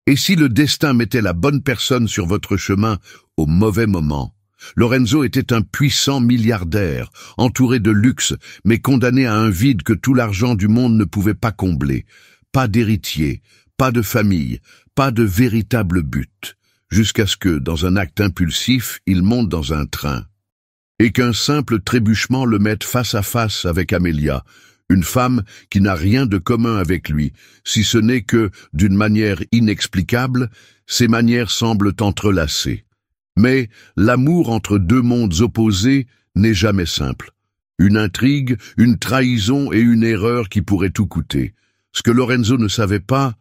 Et si le destin mettait la bonne personne sur votre chemin au mauvais moment? Lorenzo était un puissant milliardaire, entouré de luxe, mais condamné à un vide que tout l'argent du monde ne pouvait pas combler. Pas d'héritier, pas de famille, pas de véritable but. Jusqu'à ce que, dans un acte impulsif, il monte dans un train. Et qu'un simple trébuchement le mette face à face avec Amelia, une femme qui n'a rien de commun avec lui, si ce n'est que, d'une manière inexplicable, ses manières semblent entrelacées. Mais l'amour entre deux mondes opposés n'est jamais simple. Une intrigue, une trahison et une erreur qui pourraient tout coûter. Ce que Lorenzo ne savait pas,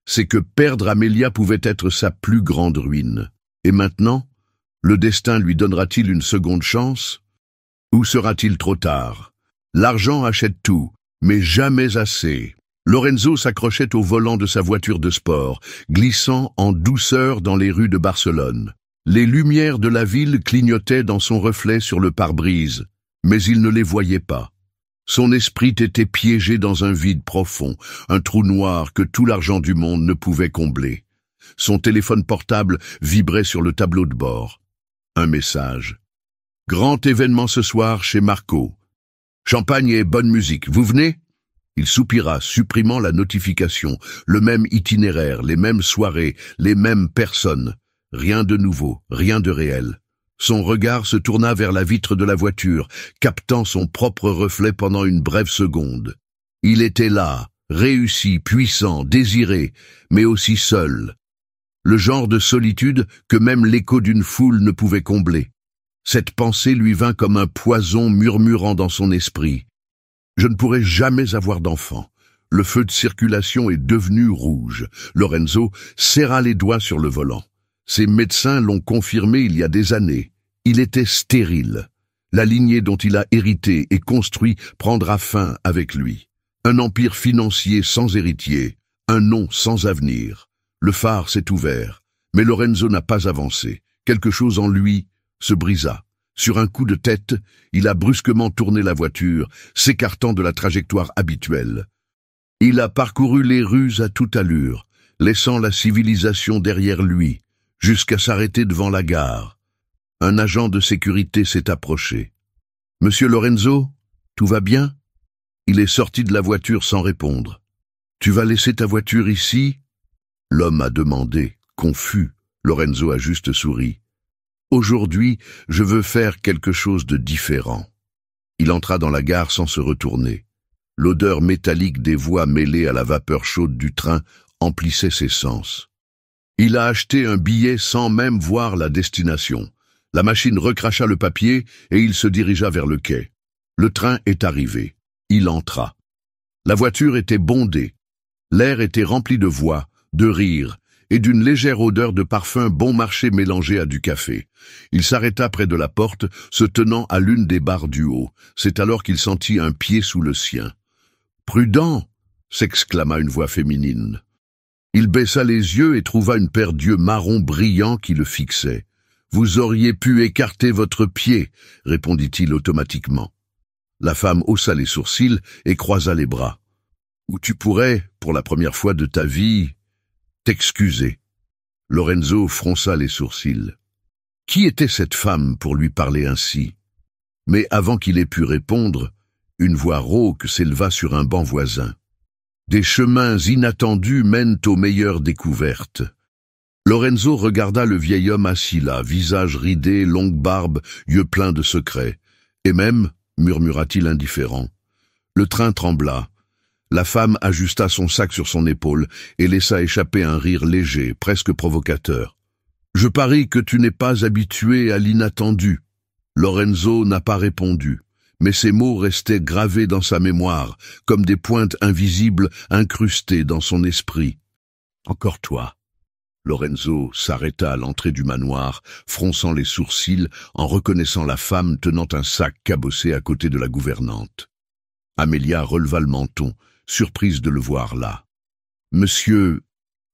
c'est que perdre Amelia pouvait être sa plus grande ruine. Et maintenant, le destin lui donnera-t-il une seconde chance? Ou sera-t-il trop tard? L'argent achète tout, mais jamais assez. Lorenzo s'accrochait au volant de sa voiture de sport, glissant en douceur dans les rues de Barcelone. Les lumières de la ville clignotaient dans son reflet sur le pare-brise, mais il ne les voyait pas. Son esprit était piégé dans un vide profond, un trou noir que tout l'argent du monde ne pouvait combler. Son téléphone portable vibrait sur le tableau de bord. Un message. Grand événement ce soir chez Marco. Champagne et bonne musique, vous venez? Il soupira, supprimant la notification. Le même itinéraire, les mêmes soirées, les mêmes personnes. Rien de nouveau, rien de réel. Son regard se tourna vers la vitre de la voiture, captant son propre reflet pendant une brève seconde. Il était là, réussi, puissant, désiré, mais aussi seul. Le genre de solitude que même l'écho d'une foule ne pouvait combler. Cette pensée lui vint comme un poison murmurant dans son esprit. Je ne pourrai jamais avoir d'enfant. Le feu de circulation est devenu rouge. Lorenzo serra les doigts sur le volant. Ses médecins l'ont confirmé il y a des années. Il était stérile. La lignée dont il a hérité et construit prendra fin avec lui. Un empire financier sans héritier, un nom sans avenir. Le phare s'est ouvert, mais Lorenzo n'a pas avancé. Quelque chose en lui se brisa. Sur un coup de tête, il a brusquement tourné la voiture, s'écartant de la trajectoire habituelle. Il a parcouru les rues à toute allure, laissant la civilisation derrière lui, jusqu'à s'arrêter devant la gare. Un agent de sécurité s'est approché. « Monsieur Lorenzo, tout va bien ?» Il est sorti de la voiture sans répondre. « Tu vas laisser ta voiture ici ?» L'homme a demandé, confus. Lorenzo a juste souri. « Aujourd'hui, je veux faire quelque chose de différent. » Il entra dans la gare sans se retourner. L'odeur métallique des voies mêlée à la vapeur chaude du train emplissait ses sens. Il a acheté un billet sans même voir la destination. La machine recracha le papier et il se dirigea vers le quai. Le train est arrivé. Il entra. La voiture était bondée. L'air était rempli de voix, de rires et d'une légère odeur de parfum bon marché mélangé à du café. Il s'arrêta près de la porte, se tenant à l'une des barres du haut. C'est alors qu'il sentit un pied sous le sien. « Prudent !» s'exclama une voix féminine. Il baissa les yeux et trouva une paire d'yeux marron brillants qui le fixaient. « Vous auriez pu écarter votre pied » répondit-il automatiquement. La femme haussa les sourcils et croisa les bras. « Ou tu pourrais, pour la première fois de ta vie, t'excuser. » Lorenzo fronça les sourcils. Qui était cette femme pour lui parler ainsi? Mais avant qu'il ait pu répondre, une voix rauque s'éleva sur un banc voisin. Des chemins inattendus mènent aux meilleures découvertes. Lorenzo regarda le vieil homme assis là, visage ridé, longue barbe, yeux pleins de secrets. Et même, murmura-t-il indifférent. Le train trembla. La femme ajusta son sac sur son épaule et laissa échapper un rire léger, presque provocateur. « Je parie que tu n'es pas habitué à l'inattendu. » Lorenzo n'a pas répondu, mais ces mots restaient gravés dans sa mémoire, comme des pointes invisibles incrustées dans son esprit. « Encore toi !» Lorenzo s'arrêta à l'entrée du manoir, fronçant les sourcils en reconnaissant la femme tenant un sac cabossé à côté de la gouvernante. Amelia releva le menton, surprise de le voir là. « Monsieur, »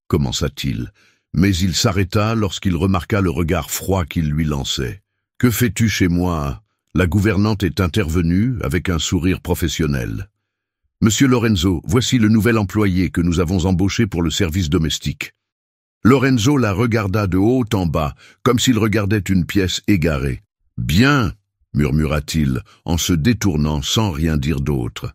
commença-t-il, mais il s'arrêta lorsqu'il remarqua le regard froid qu'il lui lançait. « Que fais-tu chez moi ?» La gouvernante est intervenue avec un sourire professionnel. « Monsieur Lorenzo, voici le nouvel employé que nous avons embauché pour le service domestique. » Lorenzo la regarda de haut en bas, comme s'il regardait une pièce égarée. « Bien !» murmura-t-il, en se détournant sans rien dire d'autre.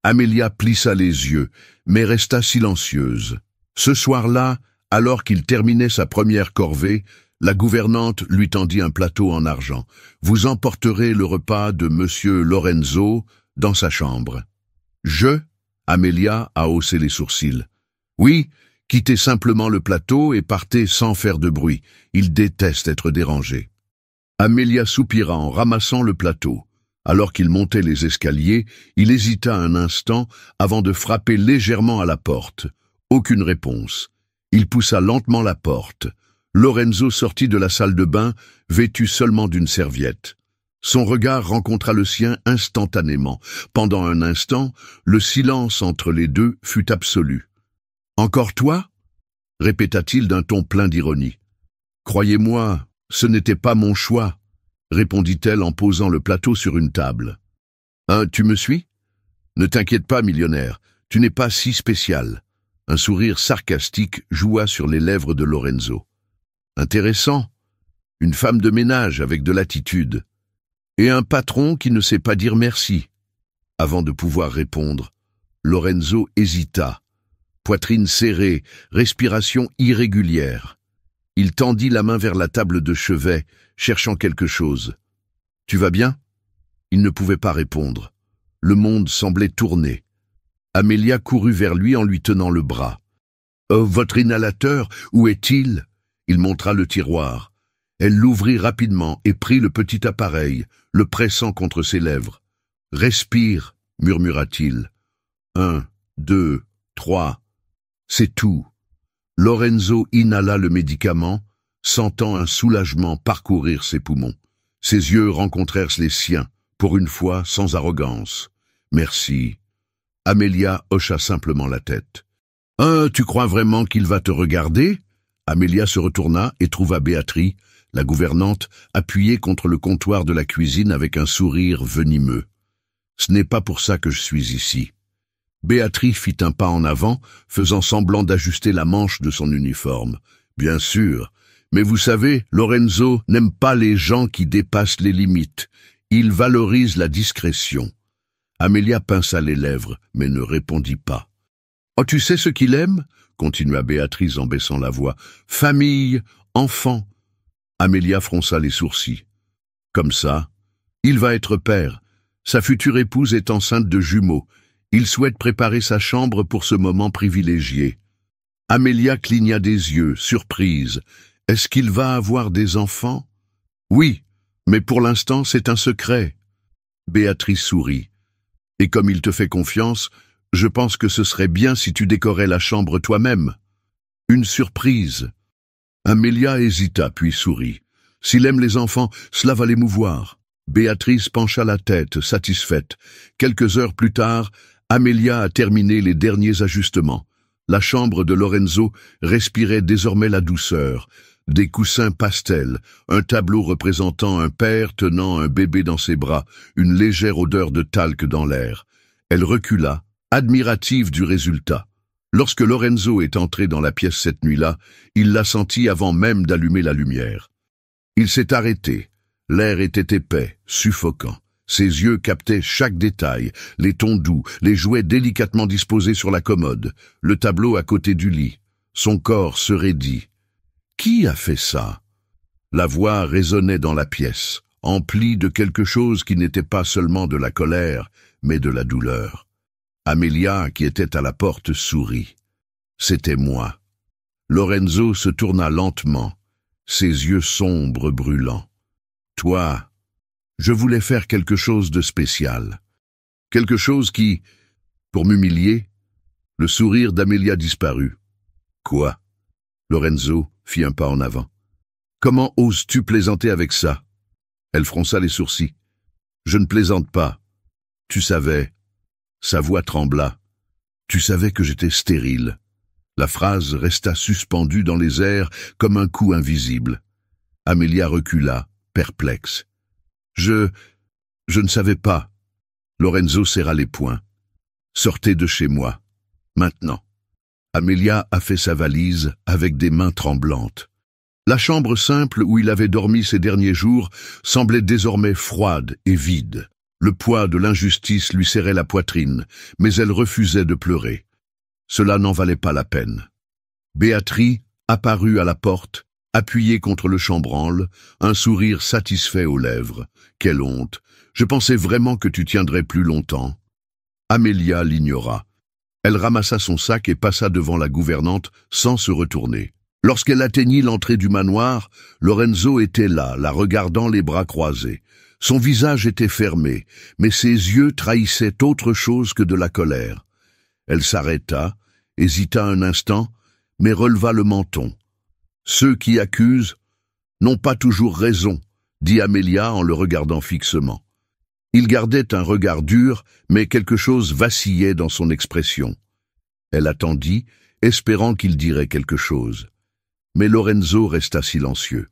Amelia plissa les yeux, mais resta silencieuse. Ce soir-là, alors qu'il terminait sa première corvée, la gouvernante lui tendit un plateau en argent. « Vous emporterez le repas de Monsieur Lorenzo dans sa chambre. » « Je » Amelia a haussé les sourcils. « Oui, quittez simplement le plateau et partez sans faire de bruit. Il déteste être dérangé. » Amelia soupira en ramassant le plateau. Alors qu'il montait les escaliers, il hésita un instant avant de frapper légèrement à la porte. Aucune réponse. Il poussa lentement la porte. Lorenzo sortit de la salle de bain, vêtu seulement d'une serviette. Son regard rencontra le sien instantanément. Pendant un instant, le silence entre les deux fut absolu. « Encore toi ?» répéta-t-il d'un ton plein d'ironie. « Croyez-moi, ce n'était pas mon choix, » répondit-elle en posant le plateau sur une table. « Hein, tu me suis ? Ne t'inquiète pas, millionnaire, tu n'es pas si spécial. » Un sourire sarcastique joua sur les lèvres de Lorenzo. « Intéressant. Une femme de ménage avec de l'attitude. Et un patron qui ne sait pas dire merci. » Avant de pouvoir répondre, Lorenzo hésita. Poitrine serrée, respiration irrégulière. Il tendit la main vers la table de chevet, cherchant quelque chose. « Tu vas bien ?» Il ne pouvait pas répondre. Le monde semblait tourner. Amelia courut vers lui en lui tenant le bras. « Oh, votre inhalateur, où est-il » Il montra le tiroir. Elle l'ouvrit rapidement et prit le petit appareil, le pressant contre ses lèvres. « Respire » murmura-t-il. « 1, 2, 3. C'est tout. » Lorenzo inhala le médicament, sentant un soulagement parcourir ses poumons. Ses yeux rencontrèrent les siens, pour une fois sans arrogance. « Merci. » Amelia hocha simplement la tête. « Ah, tu crois vraiment qu'il va te regarder ?» Amelia se retourna et trouva Béatrice, la gouvernante, appuyée contre le comptoir de la cuisine avec un sourire venimeux. « Ce n'est pas pour ça que je suis ici. » Béatrice fit un pas en avant, faisant semblant d'ajuster la manche de son uniforme. « Bien sûr, mais vous savez, Lorenzo n'aime pas les gens qui dépassent les limites. Il valorise la discrétion. » Amelia pinça les lèvres, mais ne répondit pas. « Oh, tu sais ce qu'il aime ?» continua Béatrice en baissant la voix. « Famille, enfants. » Amelia fronça les sourcils. « Comme ça, il va être père. Sa future épouse est enceinte de jumeaux. Il souhaite préparer sa chambre pour ce moment privilégié. » Amelia cligna des yeux, surprise. « Est-ce qu'il va avoir des enfants ?»« Oui, mais pour l'instant c'est un secret. » Béatrice sourit. « Et comme il te fait confiance, je pense que ce serait bien si tu décorais la chambre toi-même. Une surprise. » Amelia hésita, puis sourit. « S'il aime les enfants, cela va l'émouvoir. » Béatrice pencha la tête, satisfaite. Quelques heures plus tard, Amelia a terminé les derniers ajustements. La chambre de Lorenzo respirait désormais la douceur. Des coussins pastels, un tableau représentant un père tenant un bébé dans ses bras, une légère odeur de talc dans l'air. Elle recula, admirative du résultat. Lorsque Lorenzo est entré dans la pièce cette nuit-là, il l'a senti avant même d'allumer la lumière. Il s'est arrêté. L'air était épais, suffocant. Ses yeux captaient chaque détail, les tons doux, les jouets délicatement disposés sur la commode, le tableau à côté du lit. Son corps se raidit. « Qui a fait ça ?» La voix résonnait dans la pièce, emplie de quelque chose qui n'était pas seulement de la colère, mais de la douleur. Amelia, qui était à la porte, sourit. C'était moi. Lorenzo se tourna lentement, ses yeux sombres brûlants. « Toi, je voulais faire quelque chose de spécial. Quelque chose qui, pour m'humilier, le sourire d'Amelia disparut. « Quoi ?» Lorenzo fit un pas en avant. « Comment oses-tu plaisanter avec ça ?» Elle fronça les sourcils. « Je ne plaisante pas. Tu savais. » Sa voix trembla. « Tu savais que j'étais stérile. » La phrase resta suspendue dans les airs comme un coup invisible. Amelia recula, perplexe. « Je ne savais pas. » Lorenzo serra les poings. « Sortez de chez moi. Maintenant. » Amelia a fait sa valise avec des mains tremblantes. La chambre simple où il avait dormi ces derniers jours semblait désormais froide et vide. Le poids de l'injustice lui serrait la poitrine, mais elle refusait de pleurer. Cela n'en valait pas la peine. Béatrice apparut à la porte, appuyée contre le chambranle, un sourire satisfait aux lèvres. « Quelle honte! Je pensais vraiment que tu tiendrais plus longtemps. » Amelia l'ignora. Elle ramassa son sac et passa devant la gouvernante sans se retourner. Lorsqu'elle atteignit l'entrée du manoir, Lorenzo était là, la regardant les bras croisés. Son visage était fermé, mais ses yeux trahissaient autre chose que de la colère. Elle s'arrêta, hésita un instant, mais releva le menton. « Ceux qui accusent n'ont pas toujours raison, » dit Amelia en le regardant fixement. Il gardait un regard dur, mais quelque chose vacillait dans son expression. Elle attendit, espérant qu'il dirait quelque chose. Mais Lorenzo resta silencieux.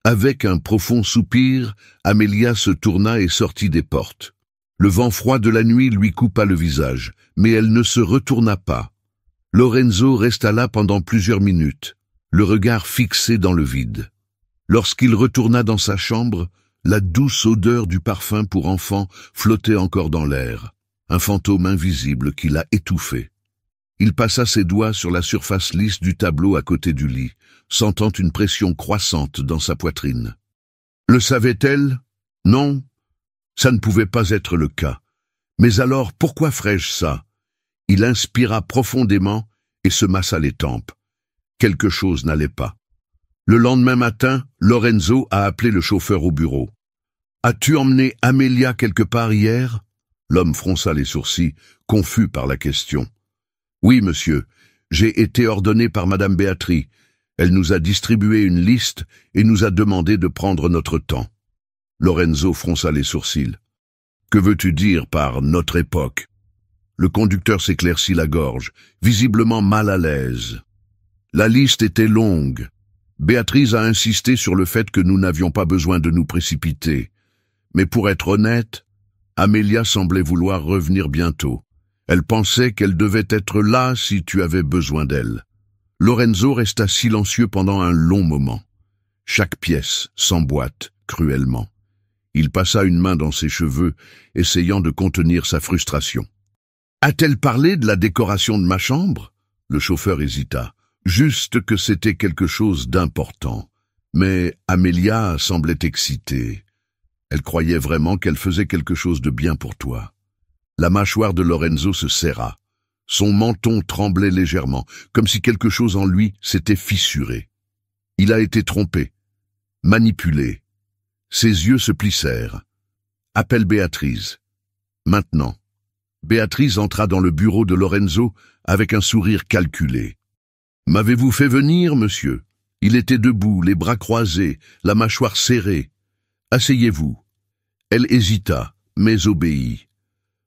Avec un profond soupir, Amelia se tourna et sortit des portes. Le vent froid de la nuit lui coupa le visage, mais elle ne se retourna pas. Lorenzo resta là pendant plusieurs minutes, le regard fixé dans le vide. Lorsqu'il retourna dans sa chambre, la douce odeur du parfum pour enfant flottait encore dans l'air, un fantôme invisible qui l'a étouffé. Il passa ses doigts sur la surface lisse du tableau à côté du lit, sentant une pression croissante dans sa poitrine. Le savait-elle? Non, ça ne pouvait pas être le cas. Mais alors, pourquoi ferais-je ça? Il inspira profondément et se massa les tempes. Quelque chose n'allait pas. Le lendemain matin, Lorenzo a appelé le chauffeur au bureau. « As-tu emmené Amelia quelque part hier ?» L'homme fronça les sourcils, confus par la question. « Oui, monsieur. J'ai été ordonné par Madame Béatrice. Elle nous a distribué une liste et nous a demandé de prendre notre temps. » Lorenzo fronça les sourcils. « Que veux-tu dire par « notre époque » ?» Le conducteur s'éclaircit la gorge, visiblement mal à l'aise. La liste était longue. Béatrice a insisté sur le fait que nous n'avions pas besoin de nous précipiter. Mais pour être honnête, Amelia semblait vouloir revenir bientôt. Elle pensait qu'elle devait être là si tu avais besoin d'elle. Lorenzo resta silencieux pendant un long moment. Chaque pièce s'emboîte cruellement. Il passa une main dans ses cheveux, essayant de contenir sa frustration. « A-t-elle parlé de la décoration de ma chambre ?» Le chauffeur hésita. Juste que c'était quelque chose d'important. Mais Amelia semblait excitée. Elle croyait vraiment qu'elle faisait quelque chose de bien pour toi. La mâchoire de Lorenzo se serra. Son menton tremblait légèrement, comme si quelque chose en lui s'était fissuré. Il a été trompé, manipulé. Ses yeux se plissèrent. « Appelle Béatrice. » Maintenant. Béatrice entra dans le bureau de Lorenzo avec un sourire calculé. « M'avez-vous fait venir, monsieur ?» Il était debout, les bras croisés, la mâchoire serrée. « Asseyez-vous. » Elle hésita, mais obéit.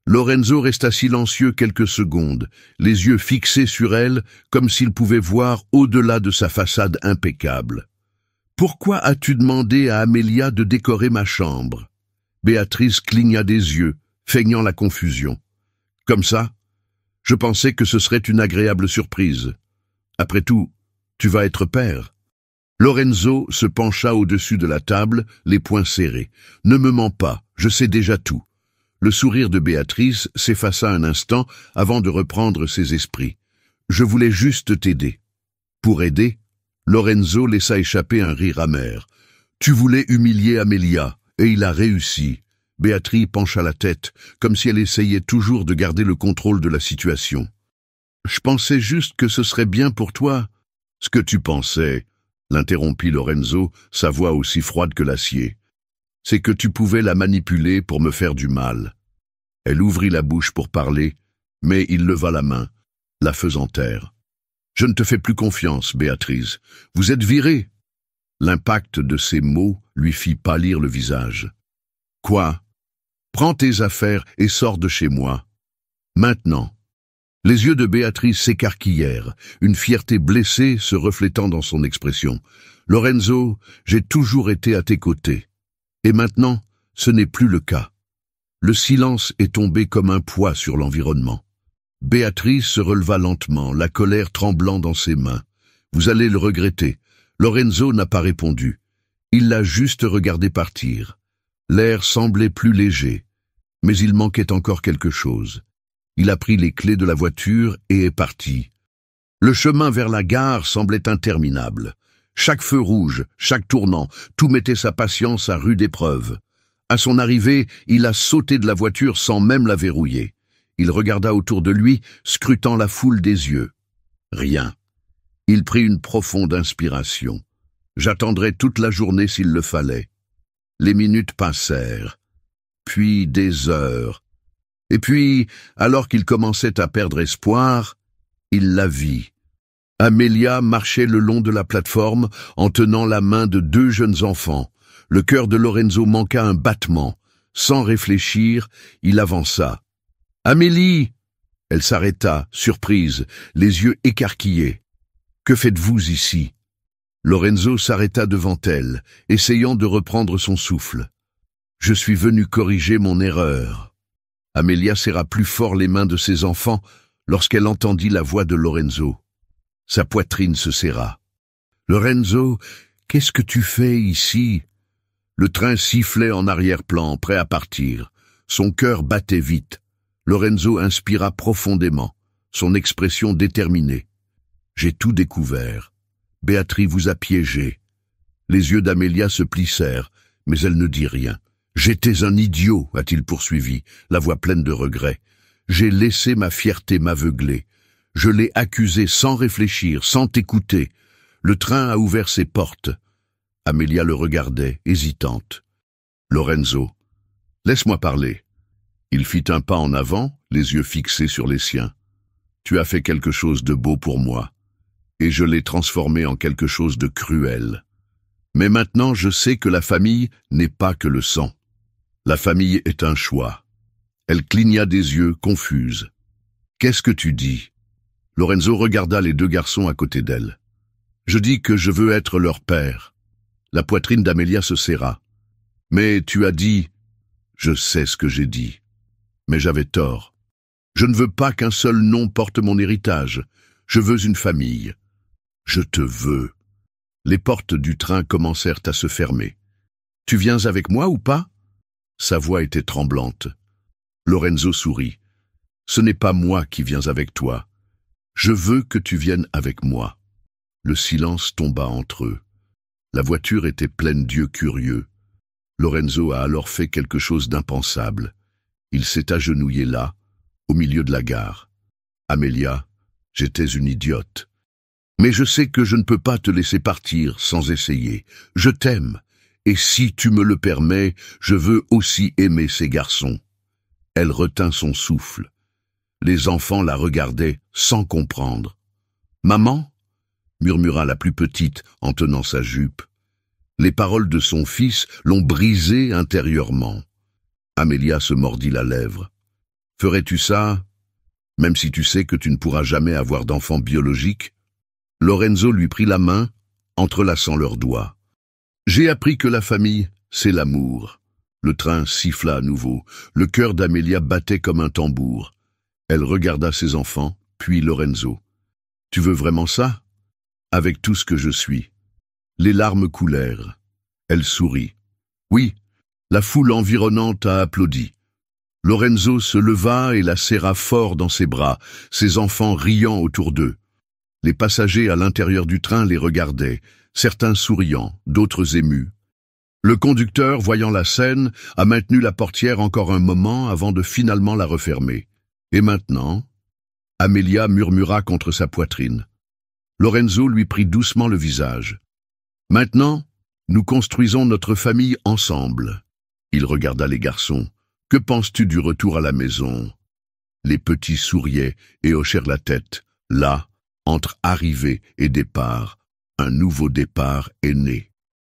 Lorenzo resta silencieux quelques secondes, les yeux fixés sur elle, comme s'il pouvait voir au-delà de sa façade impeccable. « Pourquoi as-tu demandé à Amelia de décorer ma chambre ?» Béatrice cligna des yeux, feignant la confusion. « Comme ça? Je pensais que ce serait une agréable surprise. Après tout, tu vas être père. » Lorenzo se pencha au-dessus de la table, les poings serrés. « Ne me mens pas, je sais déjà tout. » Le sourire de Béatrice s'effaça un instant avant de reprendre ses esprits. « Je voulais juste t'aider. » Pour aider, Lorenzo laissa échapper un rire amer. « Tu voulais humilier Amelia, et il a réussi. » Béatrice pencha la tête, comme si elle essayait toujours de garder le contrôle de la situation. « Je pensais juste que ce serait bien pour toi. »« Ce que tu pensais, » l'interrompit Lorenzo, sa voix aussi froide que l'acier. « C'est que tu pouvais la manipuler pour me faire du mal. » Elle ouvrit la bouche pour parler, mais il leva la main, la faisant taire. « Je ne te fais plus confiance, Béatrice. Vous êtes virée. » L'impact de ces mots lui fit pâlir le visage. « Quoi? Prends tes affaires et sors de chez moi. Maintenant. » Les yeux de Béatrice s'écarquillèrent, une fierté blessée se reflétant dans son expression. « Lorenzo, j'ai toujours été à tes côtés. Et maintenant, ce n'est plus le cas. » Le silence est tombé comme un poids sur l'environnement. Béatrice se releva lentement, la colère tremblant dans ses mains. « Vous allez le regretter. » Lorenzo n'a pas répondu. Il l'a juste regardé partir. L'air semblait plus léger, mais il manquait encore quelque chose. Il a pris les clés de la voiture et est parti. Le chemin vers la gare semblait interminable. Chaque feu rouge, chaque tournant, tout mettait sa patience à rude épreuve. À son arrivée, il a sauté de la voiture sans même la verrouiller. Il regarda autour de lui, scrutant la foule des yeux. Rien. Il prit une profonde inspiration. J'attendrai toute la journée s'il le fallait. Les minutes passèrent, puis des heures. Et puis, alors qu'il commençait à perdre espoir, il la vit. Amelia marchait le long de la plateforme en tenant la main de deux jeunes enfants. Le cœur de Lorenzo manqua un battement. Sans réfléchir, il avança. « Amélie !» Elle s'arrêta, surprise, les yeux écarquillés. « Que faites-vous ici ?» Lorenzo s'arrêta devant elle, essayant de reprendre son souffle. « Je suis venu corriger mon erreur. » Amelia serra plus fort les mains de ses enfants lorsqu'elle entendit la voix de Lorenzo. Sa poitrine se serra. « Lorenzo, qu'est-ce que tu fais ici ?» Le train sifflait en arrière-plan, prêt à partir. Son cœur battait vite. Lorenzo inspira profondément, son expression déterminée. « J'ai tout découvert. Béatrice vous a piégé. » Les yeux d'Amelia se plissèrent, mais elle ne dit rien. « J'étais un idiot, a-t-il poursuivi, la voix pleine de regret. J'ai laissé ma fierté m'aveugler. Je l'ai accusé sans réfléchir, sans t'écouter. Le train a ouvert ses portes. » Amelia le regardait, hésitante. « Lorenzo, laisse-moi parler. » Il fit un pas en avant, les yeux fixés sur les siens. « Tu as fait quelque chose de beau pour moi, et je l'ai transformé en quelque chose de cruel. Mais maintenant je sais que la famille n'est pas que le sang. La famille est un choix. » Elle cligna des yeux, confuse. « Qu'est-ce que tu dis ?» Lorenzo regarda les deux garçons à côté d'elle. « Je dis que je veux être leur père. » La poitrine d'Amelia se serra. « Mais tu as dit... » « Je sais ce que j'ai dit. Mais j'avais tort. Je ne veux pas qu'un seul nom porte mon héritage. Je veux une famille. Je te veux. » Les portes du train commencèrent à se fermer. « Tu viens avec moi ou pas ?» Sa voix était tremblante. Lorenzo sourit. « Ce n'est pas moi qui viens avec toi. Je veux que tu viennes avec moi. » Le silence tomba entre eux. La voiture était pleine d'yeux curieux. Lorenzo a alors fait quelque chose d'impensable. Il s'est agenouillé là, au milieu de la gare. « Amelia, j'étais une idiote. Mais je sais que je ne peux pas te laisser partir sans essayer. Je t'aime, et si tu me le permets, je veux aussi aimer ces garçons. » Elle retint son souffle. Les enfants la regardaient sans comprendre. « Maman ?» murmura la plus petite en tenant sa jupe. Les paroles de son fils l'ont brisée intérieurement. Amelia se mordit la lèvre. « Ferais-tu ça, même si tu sais que tu ne pourras jamais avoir d'enfant biologique ?» Lorenzo lui prit la main, entrelaçant leurs doigts. « J'ai appris que la famille, c'est l'amour. » Le train siffla à nouveau. Le cœur d'Amelia battait comme un tambour. Elle regarda ses enfants, puis Lorenzo. « Tu veux vraiment ça ? Avec tout ce que je suis. » Les larmes coulèrent. Elle sourit. « Oui. » La foule environnante a applaudi. Lorenzo se leva et la serra fort dans ses bras, ses enfants riant autour d'eux. Les passagers à l'intérieur du train les regardaient, certains souriant, d'autres émus. Le conducteur, voyant la scène, a maintenu la portière encore un moment avant de finalement la refermer. Et maintenant, Amelia murmura contre sa poitrine. Lorenzo lui prit doucement le visage. « Maintenant, nous construisons notre famille ensemble. » Il regarda les garçons. « Que penses-tu du retour à la maison ?» Les petits souriaient et hochèrent la tête. Là, entre arrivée et départ, un nouveau départ est né.